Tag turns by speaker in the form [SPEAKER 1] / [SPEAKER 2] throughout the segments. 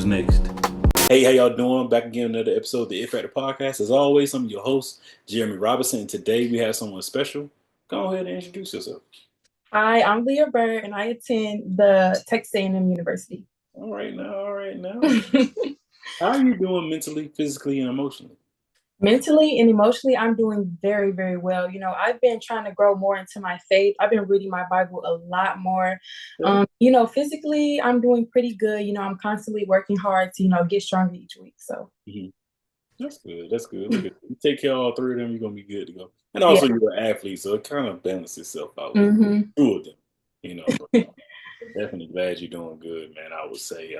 [SPEAKER 1] Who's next? Hey, how y'all doing? Back again, another episode of the It Factor Podcast. As always, I'm your host, Jeremy Robinson, and today we have someone special. Go ahead and introduce yourself.
[SPEAKER 2] Hi, I'm Leeah Burr, and I attend the Texas A&M University.
[SPEAKER 1] All right now. How are you doing mentally, physically, and emotionally?
[SPEAKER 2] Mentally and emotionally, I'm doing very, very well. I've been trying to grow more into my faith. I've been reading my Bible a lot more.
[SPEAKER 1] Yeah.
[SPEAKER 2] Physically, I'm doing pretty good. I'm constantly working hard to, get stronger each week. So,
[SPEAKER 1] Mhm. That's good. Look at you. Take care of all three of them, you're gonna be good to go. And also,
[SPEAKER 2] yeah.
[SPEAKER 1] you're an athlete, so it kind of balances itself out with
[SPEAKER 2] hmm
[SPEAKER 1] two of them. But definitely glad you're doing good, man. I would say.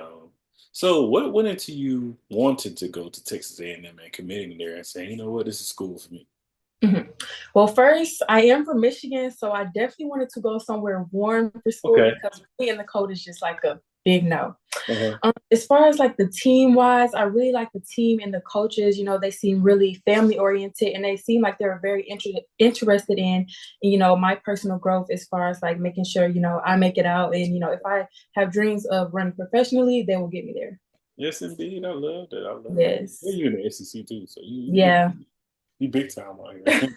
[SPEAKER 1] So, what went into you wanting to go to Texas A&M and committing there and saying, you know what, this is school for me?
[SPEAKER 2] hmm Well, first, I am from Michigan, so I definitely wanted to go somewhere warm for school
[SPEAKER 1] Okay.
[SPEAKER 2] because being in the cold is just like a big no.
[SPEAKER 1] Uh-huh.
[SPEAKER 2] As far as like the team wise, I really like the team and the coaches. They seem really family oriented and they seem like they're very interested in, my personal growth as far as like making sure, I make it out. And, if I have dreams of running professionally, they will get me there.
[SPEAKER 1] Yes, indeed. I love that. I love that.
[SPEAKER 2] Yes.
[SPEAKER 1] Well, you're in the SEC too, so
[SPEAKER 2] Yeah.
[SPEAKER 1] you big time out here.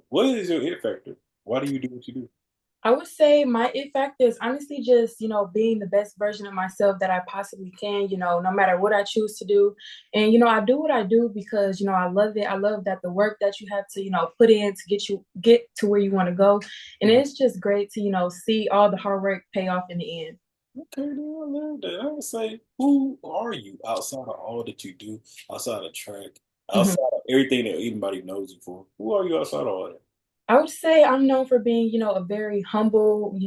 [SPEAKER 1] What is your it factor? Why do you do what you do?
[SPEAKER 2] I would say my it factor is honestly just, being the best version of myself that I possibly can, no matter what I choose to do. And, I do what I do because, I love it. I love that the work that you have to, put in to get to where you want to go. And it's just great to, see all the hard work pay off in the end.
[SPEAKER 1] Okay, then I love that. I would say, who are you outside of all that you do, outside of track,
[SPEAKER 2] Mhm.
[SPEAKER 1] outside of everything that anybody knows you for? Who are you outside of all that?
[SPEAKER 2] I would say I'm known for being, a very humble,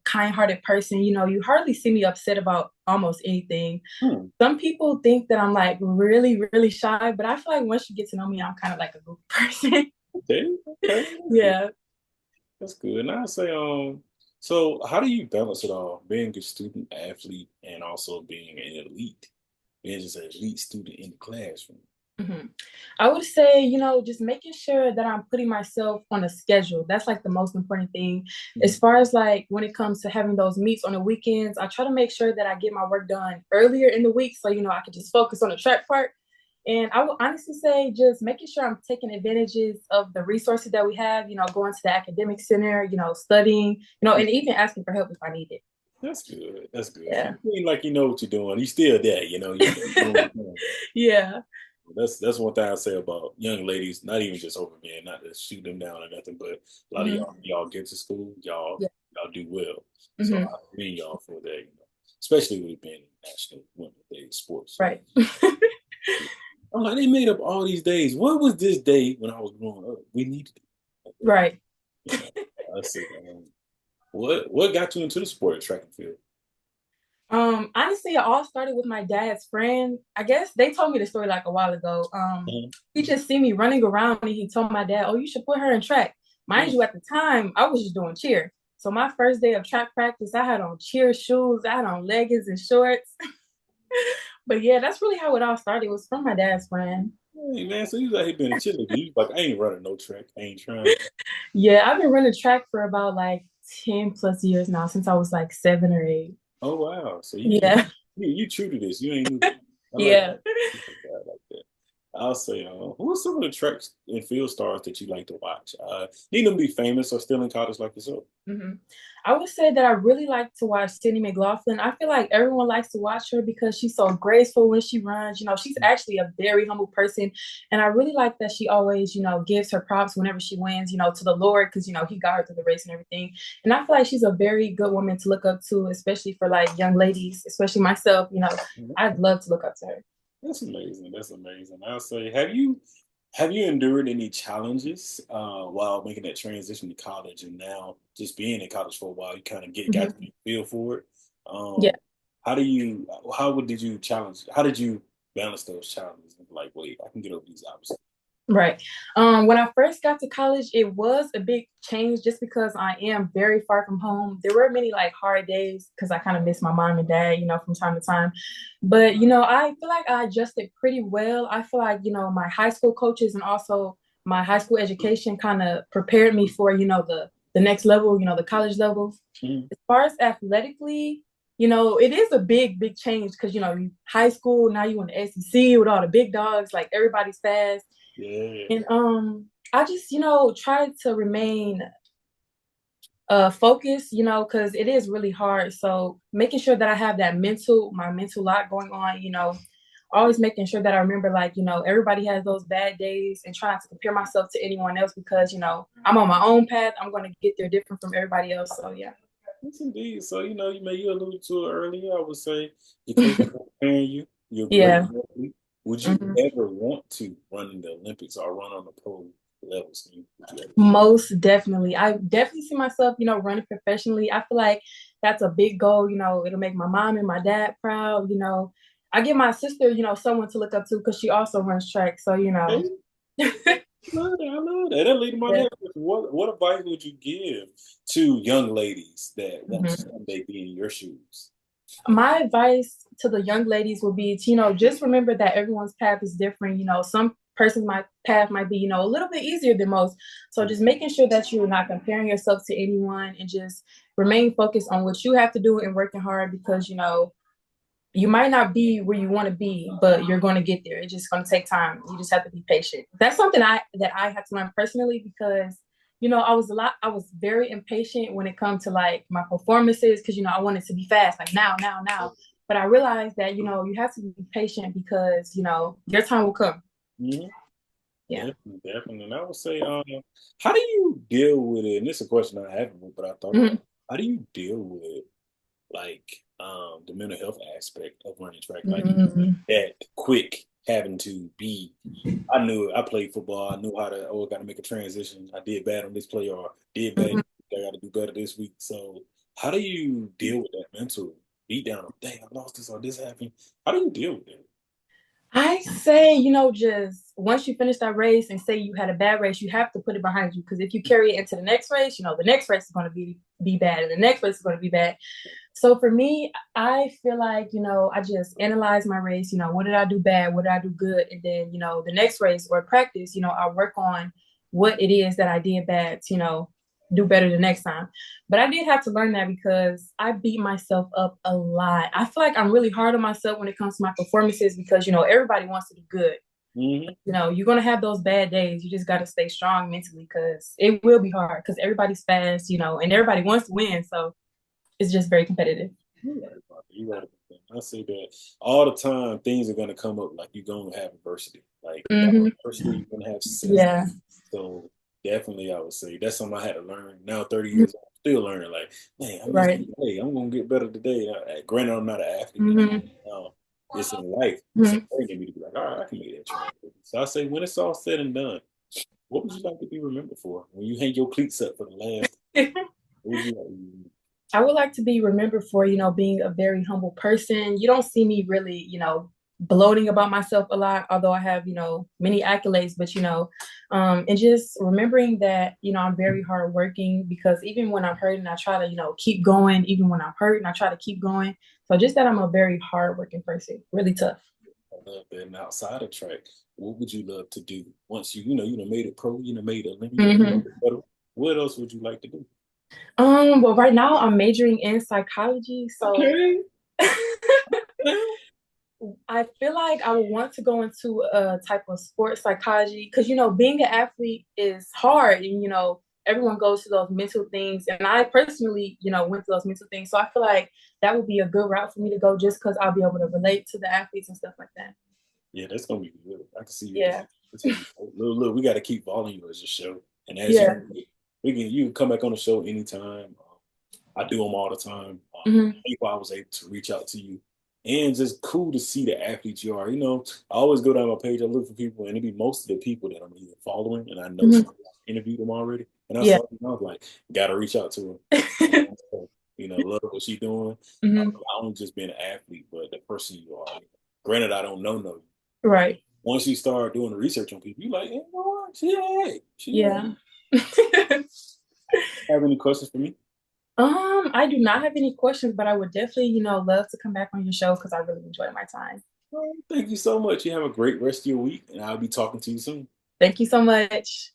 [SPEAKER 2] kind-hearted person. You hardly see me upset about almost anything.
[SPEAKER 1] Hmm.
[SPEAKER 2] Some people think that I'm like really, really shy, but I feel like once you get to know me, I'm kind of like a goofy person.
[SPEAKER 1] Okay,
[SPEAKER 2] Yeah.
[SPEAKER 1] that's good. And I say, so how do you balance it all, being a student athlete and also being an elite, being just an elite student in the classroom?
[SPEAKER 2] hmm I would say, just making sure that I'm putting myself on a schedule. That's like the most important thing. As
[SPEAKER 1] Mhm.
[SPEAKER 2] far as like when it comes to having those meets on the weekends, I try to make sure that I get my work done earlier in the week so, I can just focus on the track part. And I would honestly say just making sure I'm taking advantages of the resources that we have, going to the academic center, studying, and even asking for help if I need it.
[SPEAKER 1] That's good. That's good.
[SPEAKER 2] Yeah.
[SPEAKER 1] You seem like you know what you're doing. You're still there, you're doing what you're doing.
[SPEAKER 2] Yeah.
[SPEAKER 1] That's one thing I say about young ladies, not even just over men, not to shoot them down or nothing, but a lot of
[SPEAKER 2] hmm
[SPEAKER 1] y'all get to school, y'all
[SPEAKER 2] Yeah.
[SPEAKER 1] y'all do well. So
[SPEAKER 2] hmm
[SPEAKER 1] I commend y'all for that, especially with it being National Women's Day of Sports. So
[SPEAKER 2] Right.
[SPEAKER 1] I'm like, they made up all these days. What was this day when I was growing up? We needed it.
[SPEAKER 2] Right.
[SPEAKER 1] You know, I said, what got you into the sport, track and field?
[SPEAKER 2] Honestly, it all started with my dad's friend. I guess they told me the story like a while ago. He just see me running around and he told my dad, "Oh, you should put her in track." Mind
[SPEAKER 1] Mhm.
[SPEAKER 2] you, at the time, I was just doing cheer. So my first day of track practice, I had on cheer shoes, I had on leggings and shorts. But yeah, that's really how it all started. It was from my dad's friend.
[SPEAKER 1] Hey man, so you was out here being a cheerleader. You was like, I ain't running no track. I ain't trying.
[SPEAKER 2] Yeah, I've been running track for about like 10 plus years now, since I was like 7 or 8.
[SPEAKER 1] Oh wow. So
[SPEAKER 2] Yeah.
[SPEAKER 1] you true to this. You ain't new. I like
[SPEAKER 2] Yeah.
[SPEAKER 1] that. I like that. I'll say, who are some of the tracks and field stars that you like to watch? Need them to be famous or still in college like yourself.
[SPEAKER 2] hmm I would say that I really like to watch Sydney McLaughlin. I feel like everyone likes to watch her because she's so graceful when she runs. She's actually a very humble person. And I really like that she always, gives her props whenever she wins, to the Lord, because, he got her through the race and everything. And I feel like she's a very good woman to look up to, especially for like young ladies, especially myself.
[SPEAKER 1] Mhm.
[SPEAKER 2] I'd love to look up to her.
[SPEAKER 1] That's amazing. That's amazing. I'll say, have you endured any challenges while making that transition to college and now just being in college for a while? You kind of got
[SPEAKER 2] hmm
[SPEAKER 1] to feel for it.
[SPEAKER 2] Yeah.
[SPEAKER 1] Um, did you challenge? How did you balance those challenges? Like, wait, I can get over these obstacles.
[SPEAKER 2] Right. When I first got to college, it was a big change just because I am very far from home. There were many like hard days because I kind of miss my mom and dad, from time to time. But, I feel like I adjusted pretty well. I feel like, my high school coaches and also my high school education kind of prepared me for, the next level, the college level.
[SPEAKER 1] Mhm.
[SPEAKER 2] As far as athletically, it is a big change because high school, now you in the SEC with all the big dogs, like everybody's fast.
[SPEAKER 1] Yeah.
[SPEAKER 2] And I just, try to remain focused, because it is really hard. So making sure that I have my mental lot going on, always making sure that I remember, like, everybody has those bad days, and trying to compare myself to anyone else because, I'm on my own path. I'm going to get there different from everybody else. So yeah.
[SPEAKER 1] Yes, indeed. So, you alluded to it earlier. I would say your coach is preparing you. You're a great
[SPEAKER 2] Yeah.
[SPEAKER 1] athlete. Would you
[SPEAKER 2] Mhm.
[SPEAKER 1] ever want to run in the Olympics or run on the pro levels? Would you ever?
[SPEAKER 2] Most definitely. I definitely see myself, running professionally. I feel like that's a big goal. It'll make my mom and my dad proud. I give my sister, someone to look up to because she also runs track. So,
[SPEAKER 1] Hey, I love that. I love that. That lead to my
[SPEAKER 2] yeah.
[SPEAKER 1] next question. What advice would you give to young ladies that want to
[SPEAKER 2] Mhm.
[SPEAKER 1] someday be in your shoes?
[SPEAKER 2] My advice to the young ladies will be to, just remember that everyone's path is different. Some person's path might be, a little bit easier than most. So just making sure that you're not comparing yourself to anyone, and just remain focused on what you have to do and working hard because, you might not be where you want to be, but you're going to get there. It's just going to take time. You just have to be patient. That's something I had to learn personally because, I was very impatient when it comes to like my performances because, I wanted to be fast, like now, now, now. But I realized that, you have to be patient because, your time will come.
[SPEAKER 1] Mm-hmm.
[SPEAKER 2] Yeah.
[SPEAKER 1] Definitely, definitely. And I would say, how do you deal with it? And this is a question I haven't, but I thought about
[SPEAKER 2] Mhm.
[SPEAKER 1] it. How do you deal with like the mental health aspect of running track? Like
[SPEAKER 2] Mhm.
[SPEAKER 1] that quick having to be I knew it. I played football. I knew how to got to make a transition. I did bad on this play or did bad.
[SPEAKER 2] Mhm.
[SPEAKER 1] I got to do better this week. So how do you deal with that mental beat down of dang, I lost this or this happened? How do you deal with it?
[SPEAKER 2] I say, just once you finish that race and say you had a bad race, you have to put it behind you because if you carry it into the next race, the next race is going to be bad, and the next race is going to be bad. So for me, I feel like, I just analyze my race, what did I do bad? What did I do good? And then, the next race or practice, I work on what it is that I did bad to, do better the next time. But I did have to learn that because I beat myself up a lot. I feel like I'm really hard on myself when it comes to my performances because, everybody wants to do good.
[SPEAKER 1] Hmm.
[SPEAKER 2] You're going to have those bad days. You just got to stay strong mentally because it will be hard because everybody's fast, and everybody wants to win. So it's just very competitive.
[SPEAKER 1] You right about it. You right about that. I say that all the time. Things are gonna come up. Like you're gonna have adversity. Like without
[SPEAKER 2] Hmm.
[SPEAKER 1] adversity, you're gonna have success.
[SPEAKER 2] Yeah.
[SPEAKER 1] So definitely, I would say that's something I had to learn. Now, 30 years, I'm still learning. Like, man, I missed
[SPEAKER 2] Right.
[SPEAKER 1] today. I'm gonna get better today. Granted, I'm not an athlete anymore.
[SPEAKER 2] Hmm.
[SPEAKER 1] It's in life. It's
[SPEAKER 2] Hmm.
[SPEAKER 1] important me to be like, all right, I can make that change. So I say, when it's all said and done, what would you like to be remembered for? When you hang your cleats up for the last, what would you like to be remembered
[SPEAKER 2] I would like to be remembered for, being a very humble person. You don't see me really, bloating about myself a lot, although I have, many accolades, but, and just remembering that, I'm very hardworking because even when I'm hurting, I try to, keep going. Even when I'm hurting, I try to keep going. So just that I'm a very hardworking person, really tough.
[SPEAKER 1] I love that. And outside of track, what would you love to do once you done made it pro, you done made it Olympic, you done made
[SPEAKER 2] Hmm.
[SPEAKER 1] it federal? What else would you like to do?
[SPEAKER 2] Well, right now I'm majoring in psychology, so
[SPEAKER 1] Okay.
[SPEAKER 2] I feel like I would want to go into a type of sports psychology because, being an athlete is hard and, everyone goes to those mental things. And I personally, went through those mental things. So I feel like that would be a good route for me to go just because I'll be able to relate to the athletes and stuff like that.
[SPEAKER 1] Yeah, that's gonna be good. I can see you doing
[SPEAKER 2] Yeah.
[SPEAKER 1] it. It's gonna be look, we gotta keep following you as a show. And as
[SPEAKER 2] Yeah.
[SPEAKER 1] you can come back on the show anytime. I do them all the time.
[SPEAKER 2] Hmm.
[SPEAKER 1] People I was able to reach out to you. And just cool to see the athletes you are. I always go down my page, I look for people, and it be most of the people that I'm either following, and I know some
[SPEAKER 2] Hmm.
[SPEAKER 1] interviewed them already. And I
[SPEAKER 2] Yeah.
[SPEAKER 1] saw them, and I was like, gotta reach out to her. So, love what she's doing.
[SPEAKER 2] Hmm.
[SPEAKER 1] Not only just being an athlete, but the person you are. Granted, I don't know no.
[SPEAKER 2] Right.
[SPEAKER 1] Once you start doing the research on people, you like, you know what? She all right. She all right.
[SPEAKER 2] Yeah.
[SPEAKER 1] Have any questions for me?
[SPEAKER 2] I do not have any questions, but I would definitely, love to come back on your show because I really enjoyed my time.
[SPEAKER 1] Thank you so much. You have a great rest of your week, and I'll be talking to you soon.
[SPEAKER 2] Thank you so much.